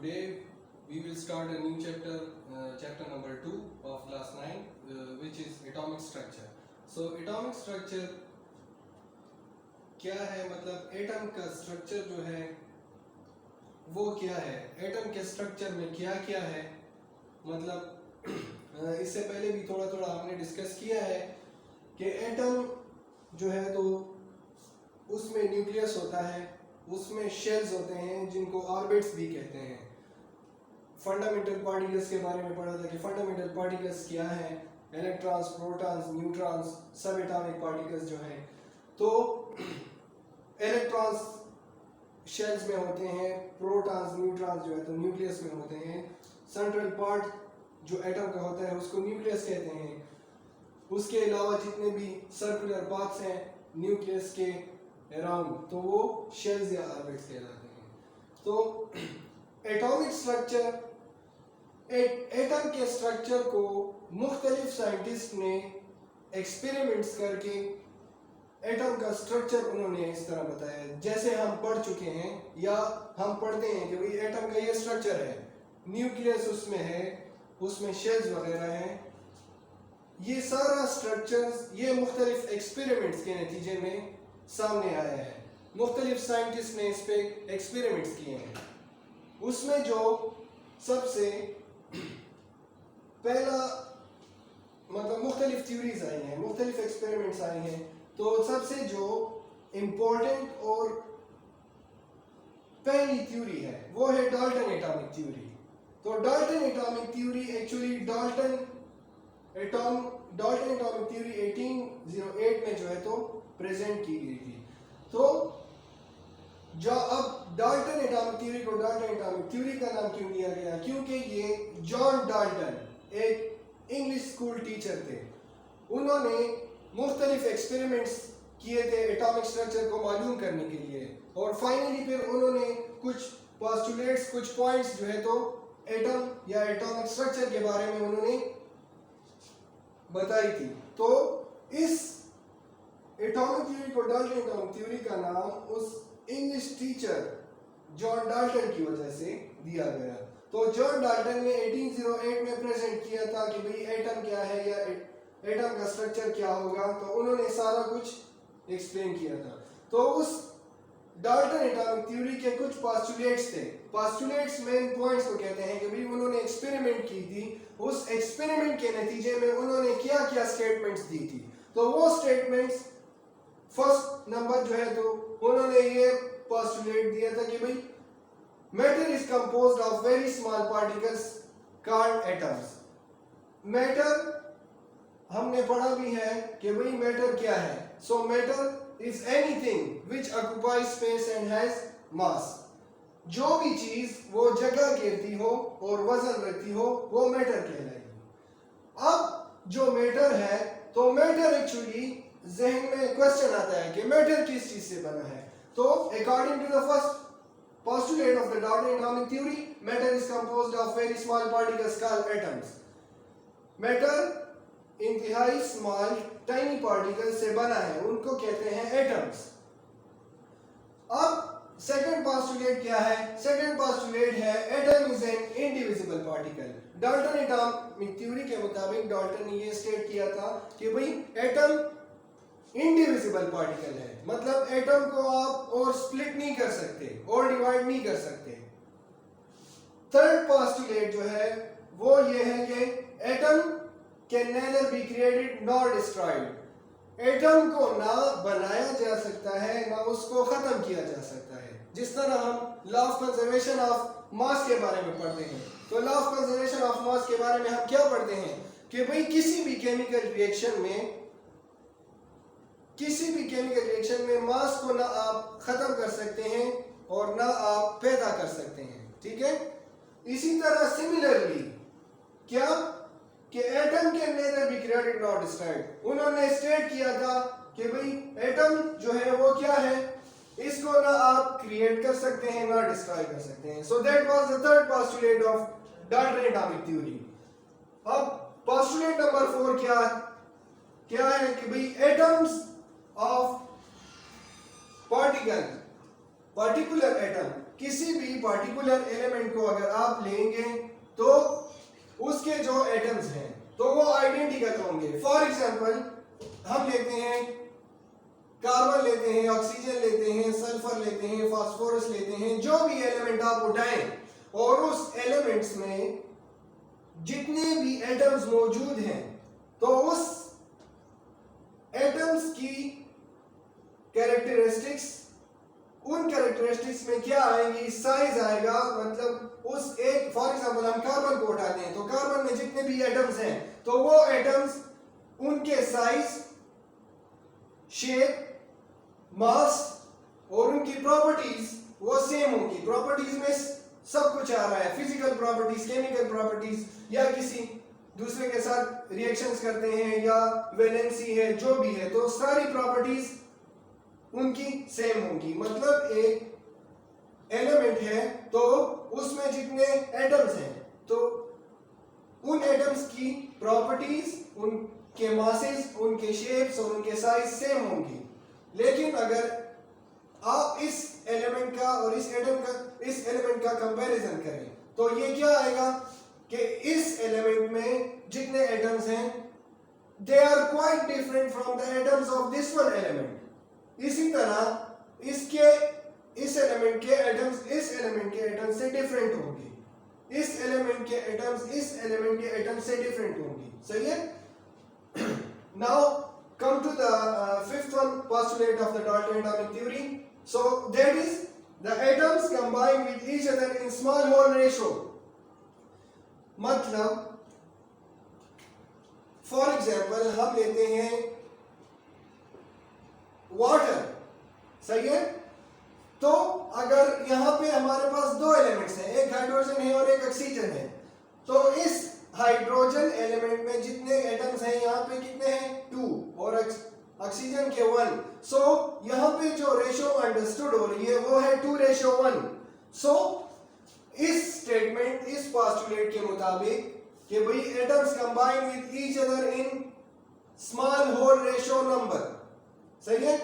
Today we will start a new chapter, chapter number 2 of class 9, which is atomic structure. So atomic structure क्या है, मतलब atom का structure जो है वो क्या है, एटम के स्ट्रक्चर में क्या क्या है, मतलब इससे पहले भी थोड़ा थोड़ा हमने डिस्कस किया है कि एटम जो है तो उसमें न्यूक्लियस होता है, उसमें शेल्स होते हैं जिनको ऑर्बिट्स भी कहते हैं। फंडामेंटल पार्टिकल्स के बारे में पढ़ा था कि फंडामेंटल पार्टिकल्स क्या है, इलेक्ट्रॉन्स, प्रोटॉन्स, न्यूट्रॉन्स, सब एटॉमिक पार्टिकल्स जो हैं। तो इलेक्ट्रॉन्स शेल्स में होते हैं, प्रोटॉन्स, न्यूट्रॉन्स जो है तो न्यूक्लियस में होते हैं। सेंट्रल पार्ट जो एटम का होता है उसको न्यूक्लियस कहते हैं। उसके अलावा जितने भी सर्कुलर पाथ्स हैं न्यूक्लियस के अराउंड तो वो शेल्स या ऑर्बिट्स कहलाते हैं। तो एटॉमिक स्ट्रक्चर, एटम के स्ट्रक्चर को मुख्तलिफ साइंटिस्ट ने एक्सपेरिमेंट्स करके एटम का स्ट्रक्चर उन्होंने इस तरह बताया जैसे हम पढ़ चुके हैं या हम पढ़ते हैं कि भाई एटम का ये स्ट्रक्चर है, न्यूक्लियस उसमें है, उसमें शेल्स वगैरह हैं। ये सारा स्ट्रक्चर्स ये मुख्तलिफ एक्सपेरिमेंट्स के नतीजे में सामने आया है। मुख्तलिफ साइंटिस्ट ने इस पे एक्सपेरिमेंट्स किए हैं। उसमें जो सबसे पहला मतलब मुख्तलिफ थ्योरीज आई हैं, मुख्तलिफ एक्सपेरिमेंट्स आए हैं, तो सबसे जो इम्पोर्टेंट और पहली थ्योरी है वो है डाल्टन एटॉमिक थ्योरी। तो Dalton atomic theory actually Dalton atomic theory 1808 में जो है तो प्रेजेंट की गई थी। तो जो अब डाल्टन एटॉमिक थ्योरी को डाल्टन एटॉमिक थ्योरी का नाम क्यों दिया गया, क्योंकि ये जॉन डाल्टन एक इंग्लिश स्कूल टीचर थे। उन्होंने मुख्तलिफ एक्सपेरिमेंट्स किए थे एटॉमिक स्ट्रक्चर को मालूम करने के लिए, और फाइनली फिर उन्होंने कुछ पोस्टुलेट्स, कुछ पॉइंट्स जो है तो एटम या एटॉमिक स्ट्रक्चर के बारे में उन्होंने बताई थी। तो इस एटॉमिक थ्योरी को डाल्टन एटॉमिक थ्योरी का नाम उस इंग्लिश टीचर जॉन डाल्टन की वजह से दिया गया। तो जॉन डाल्टन ने 1808 में प्रेजेंट किया था कि भाई एटम क्या है या एटम का स्ट्रक्चर क्या होगा, तो उन्होंने सारा कुछ एक्सप्लेन किया था। तो उस डाल्टन एटॉमिक थ्योरी के कुछ पोस्टुलेट्स थे। पोस्टुलेट्स मेन पॉइंट्स को कहते हैं कि भाई उन्होंने एक्सपेरिमेंट की थी, उस एक्सपेरिमेंट के नतीजे में उन्होंने क्या क्या स्टेटमेंट्स दी थी। तो वो स्टेटमेंट्स, फर्स्ट नंबर जो है तो उन्होंने ये पोस्टुलेट दिया था कि भाई matter is composed of very small particles called atoms. Matter हमने पढ़ा भी है कि भाई मैटर क्या है। सो matter is anything which occupies space and has मास। जो भी चीज वो जगह घेरती हो और वजन रखती हो वो मैटर कहलाएगी। अब जो मैटर है तो मैटर एक्चुअली जहन में क्वेश्चन आता है कि मैटर किस चीज से बना है। तो according to the first postulate of the Dalton atomic theory, matter is composed of very small particles called atoms. Matter इंतहाई स्मॉल टाइनी पार्टिकल से बना है, उनको कहते हैं एटम्स। अब सेकंड पोस्टुलेट क्या है? सेकंड पोस्टुलेट है atom is an indivisible particle. Dalton atomic theory के मुताबिक डाल्टन ने ये स्टेट किया था कि भाई एटम इंडिविजिबल पार्टिकल है, मतलब एटम को आप और स्प्लिट नहीं कर सकते और डिवाइड नहीं कर सकते। थर्ड पोस्टुलेट जो है वो ये है कि atom can nether be created nor destroyed. Atom को ना बनाया जा सकता है ना उसको खत्म किया जा सकता है। जिस तरह हम law of conservation of mass के बारे में पढ़ते हैं, तो law of conservation of mass के बारे में हम क्या पढ़ते हैं कि भाई किसी भी केमिकल रिएक्शन में मास को ना आप खत्म कर सकते हैं और ना आप पैदा कर सकते हैं, ठीक है। इसी तरह सिमिलरली क्या कि atom can nether be created nor destroyed. उन्होंने स्टेट किया था कि भाई एटम जो है वो क्या है, इसको ना आप क्रिएट कर सकते हैं ना डिस्ट्रॉय कर सकते हैं। So that was the third postulate of Dalton atomic theory. अब पोस्टुलेट नंबर 4 क्या है कि भाई atoms of particle particular atom, किसी भी पर्टिकुलर एलिमेंट को अगर आप लेंगे तो उसके जो एटम्स हैं तो वो आइडेंटिकल होंगे। फॉर एग्जांपल हम लेते हैं कार्बन लेते हैं, ऑक्सीजन लेते हैं, सल्फर लेते हैं, फास्फोरस लेते हैं, जो भी एलिमेंट आप उठाएं और उस एलिमेंट्स में जितने भी एटम्स मौजूद हैं तो उस एटम्स की कैरेक्टरिस्टिक्स, उन कैरेक्टरिस्टिक्स में क्या आएंगी, साइज आएगा। मतलब उस एक, फॉर एग्जांपल हम कार्बन को उठाते हैं तो कार्बन में जितने भी एटम्स हैं तो वो एटम्स, उनके साइज, शेप, मास और उनकी प्रॉपर्टीज वो सेम होगी। प्रॉपर्टीज में सब कुछ आ रहा है, फिजिकल प्रॉपर्टीज, केमिकल प्रॉपर्टीज, या किसी दूसरे के साथ रिएक्शंस करते हैं या वैलेंसी है, जो भी है, तो सारी प्रॉपर्टीज उनकी सेम होंगी। मतलब एक एलिमेंट है तो उसमें जितने एटम्स हैं तो उन एटम्स की प्रॉपर्टीज, उनके मासेस, उनके शेप्स और उनके साइज सेम होंगी। लेकिन अगर आप इस एलिमेंट का और इस एलिमेंट का कंपैरिजन करें तो ये क्या आएगा कि इस एलिमेंट में जितने एटम्स हैं they are quite different from the atoms of this one element. इसी तरह इस एलिमेंट के एटम्स इस एलिमेंट के एटम्स से डिफरेंट होंगे, इस एलिमेंट के एटम्स इस एलिमेंट के एटम्स से डिफरेंट होंगी। सही है। Now come to the fifth one postulate of the Dalton atomic theory. So that is the atoms combine with each other in small mole ratio. मतलब for example हम लेते हैं water, सही है। तो अगर यहाँ पे हमारे पास दो एलिमेंट्स हैं, एक हाइड्रोजन है और एक ऑक्सीजन है, तो इस हाइड्रोजन एलिमेंट में जितने एटम्स हैं यहाँ पे कितने हैं, 2, और ऑक्सीजन के 1। सो यहाँ पे जो रेशो अंडरस्टूड हो रही है वो है 2:1। सो इस स्टेटमेंट, इस पोस्टुलेट के मुताबिक कि भाई atoms combine with each other in small whole ratio number, सही है।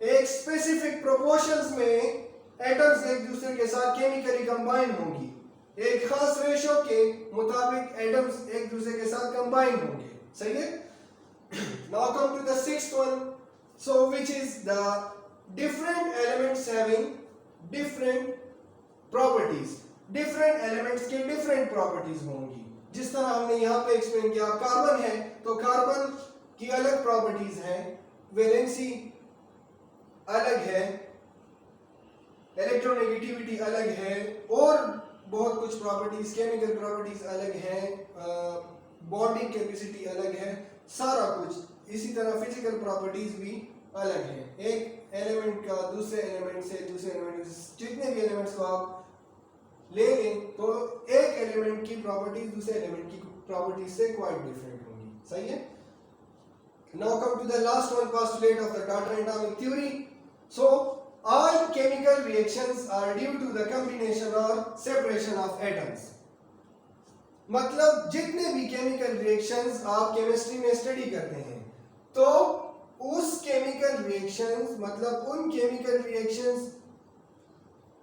एक स्पेसिफिक प्रोपोर्शंस में एटम्स एक दूसरे के साथ केमिकली कंबाइन होंगी, एक खास रेशो के मुताबिक एटम्स एक दूसरे के साथ कंबाइन होंगे, सही है। Now come to the sixth one, so which is the different elements having different properties. Different elements के different properties होंगी। जिस तरह हमने यहाँ पे एक्सप्लेन किया, कार्बन है तो कार्बन की अलग प्रॉपर्टीज हैं, वैलेंसी अलग है, इलेक्ट्रोनेगेटिविटी अलग है, और बहुत कुछ प्रॉपर्टीज, केमिकल प्रॉपर्टीज अलग है, बॉन्डिंग कैपेसिटी अलग है, सारा कुछ। इसी तरह फिजिकल प्रॉपर्टीज भी अलग है। एक एलिमेंट का दूसरे एलिमेंट से, दूसरे एलिमेंट से, जितने भी एलिमेंट्स को आप ले लें तो एक एलिमेंट की प्रॉपर्टीज दूसरे एलिमेंट की प्रॉपर्टीज से क्वाइट डिफरेंट होंगी, सही है। Now come to the last one postulate of the Dalton atomic theory. So all chemical reactions are due to the combination or separation of atoms. मतलब जितने भी केमिकल रिएक्शंस आप chemistry में study करते हैं तो उस केमिकल रिएक्शंस, मतलब उन केमिकल रिएक्शंस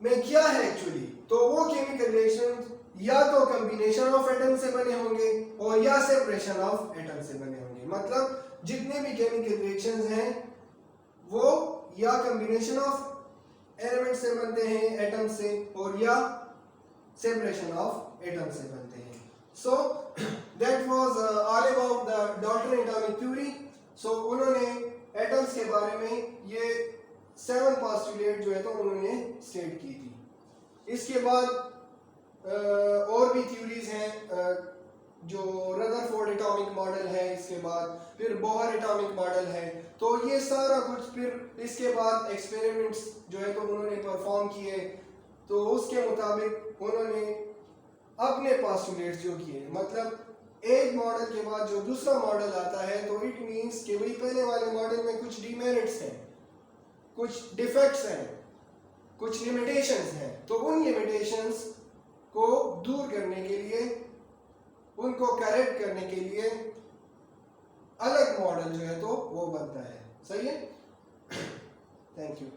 में क्या है एक्चुअली, तो वो केमिकल रिएक्शंस या तो कॉम्बिनेशन ऑफ एटम से बने होंगे और या सेपरेशन ऑफ एटम से बने होंगे। मतलब जितने भी केमिकल रिएक्शंस हैं वो या कॉम्बिनेशन ऑफ एलिमेंट से बनते हैं, एटम से, और या सेपरेशन ऑफ एटम से बनते हैं। So that was all about the Dalton atomic theory. So उन्होंने एटम्स के बारे में ये 7 पोस्टुलेट जो है तो उन्होंने स्टेट की थी। इसके बाद और भी थ्योरीज हैं, जो रदरफोर्ड एटॉमिक मॉडल है, इसके बाद फिर बोहर एटॉमिक मॉडल है। तो ये सारा कुछ फिर इसके बाद एक्सपेरिमेंट्स जो है तो उन्होंने परफॉर्म किए, तो उसके मुताबिक उन्होंने अपने पोस्टुलेट्स जो किए। मतलब एक मॉडल के बाद जो दूसरा मॉडल आता है तो इट मींस कि भाई पहले वाले मॉडल में कुछ डिमेरिट्स हैं, कुछ डिफेक्ट्स हैं, कुछ लिमिटेशंस हैं, तो उन लिमिटेशंस को दूर करने के लिए, उनको करेक्ट करने के लिए अलग मॉडल जो है तो वो बनता है, सही है। Thank you.